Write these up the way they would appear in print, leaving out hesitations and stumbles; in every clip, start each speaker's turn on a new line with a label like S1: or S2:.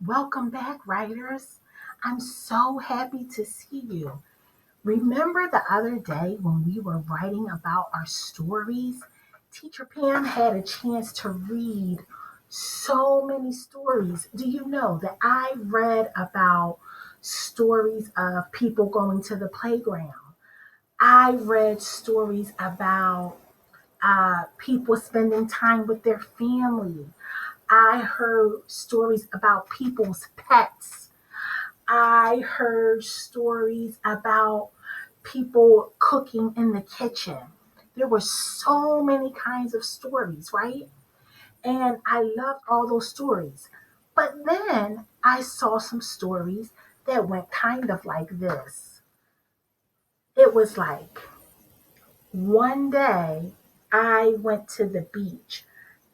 S1: Welcome back, writers. I'm so happy to see you. Remember the other day when we were writing about our stories? Teacher Pam had a chance to read so many stories. Do you know that I read about stories of people going to the playground? I read stories about people spending time with their family. I heard stories about people's pets. I heard stories about people cooking in the kitchen. There were so many kinds of stories, right? And I loved all those stories. But then I saw some stories that went kind of like this. It was like one day I went to the beach.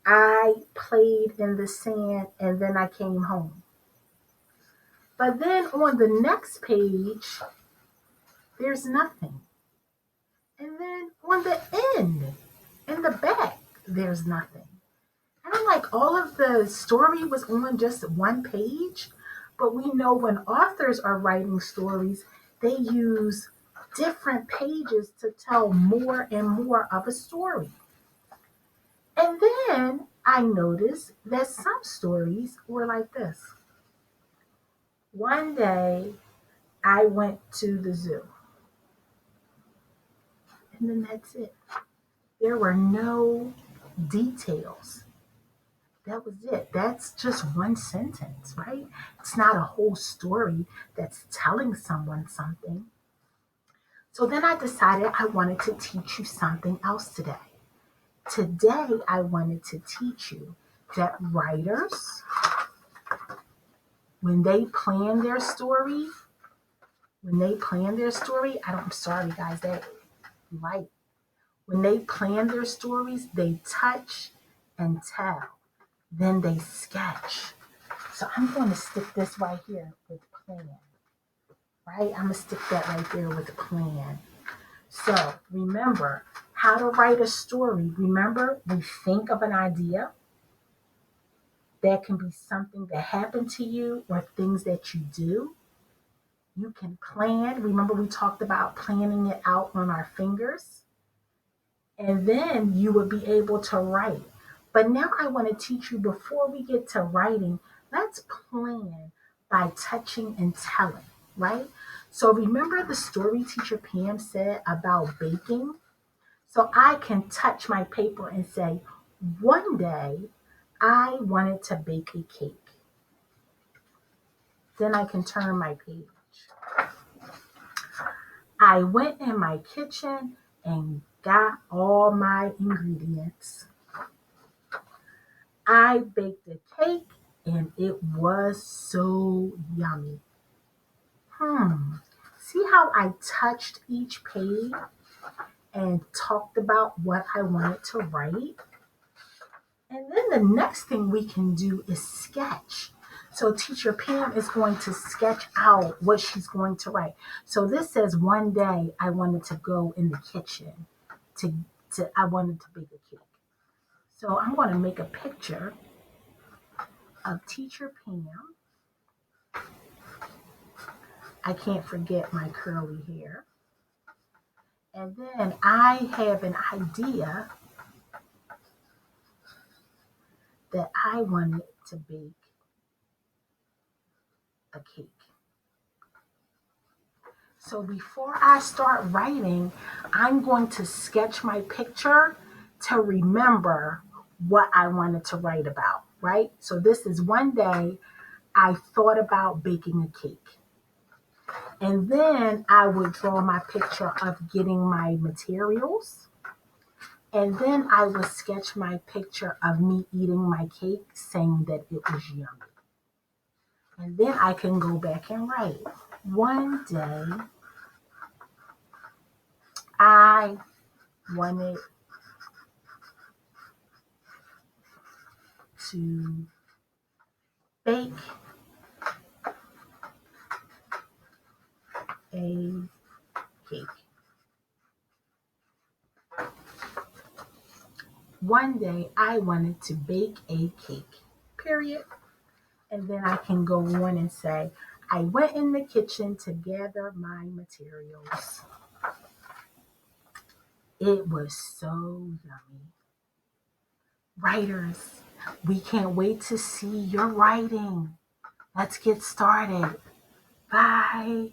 S1: I played in the sand and then I came home. But then on the next page, there's nothing. And then on the end, in the back, there's nothing. And I'm like, all of the story was on just one page. But we know when authors are writing stories, they use different pages to tell more and more of a story. And then I noticed that some stories were like this. One day I went to the zoo, and then that's it. There were no details. That was it. That's just one sentence, right? It's not a whole story that's telling someone something. So then I decided I wanted to teach you something else today. Today, I wanted to teach you that writers, when they plan their story, I'm sorry, guys, that light. When they plan their stories, they touch and tell. Then they sketch. So I'm going to stick this right here with plan, right? I'm going to stick that right there with plan. So remember how to write a story. Remember, we think of an idea that can be something that happened to you or things that you do. You can plan. Remember, we talked about planning it out on our fingers. And then you would be able to write. But now I want to teach you before we get to writing, let's plan by touching and telling, right? So remember the story teacher Pam said about baking? So I can touch my paper and say, one day I wanted to bake a cake. Then I can turn my page. I went in my kitchen and got all my ingredients. I baked a cake and it was so yummy. See how I touched each page and talked about what I wanted to write? And then the next thing we can do is sketch. So teacher Pam is going to sketch out what she's going to write. So this says one day I wanted to go in the kitchen to, I wanted to bake a cake. So I'm going to make a picture of teacher Pam. I can't forget my curly hair. And then I have an idea that I wanted to bake a cake. So before I start writing, I'm going to sketch my picture to remember what I wanted to write about, right? So this is one day I thought about baking a cake. And then I would draw my picture of getting my materials. And then I would sketch my picture of me eating my cake, saying that it was yummy. And then I can go back and write. One day, I wanted to bake a cake. One day, I wanted to bake a cake. Period. And then I can go on and say, I went in the kitchen to gather my materials. It was so yummy. Writers, we can't wait to see your writing. Let's get started. Bye.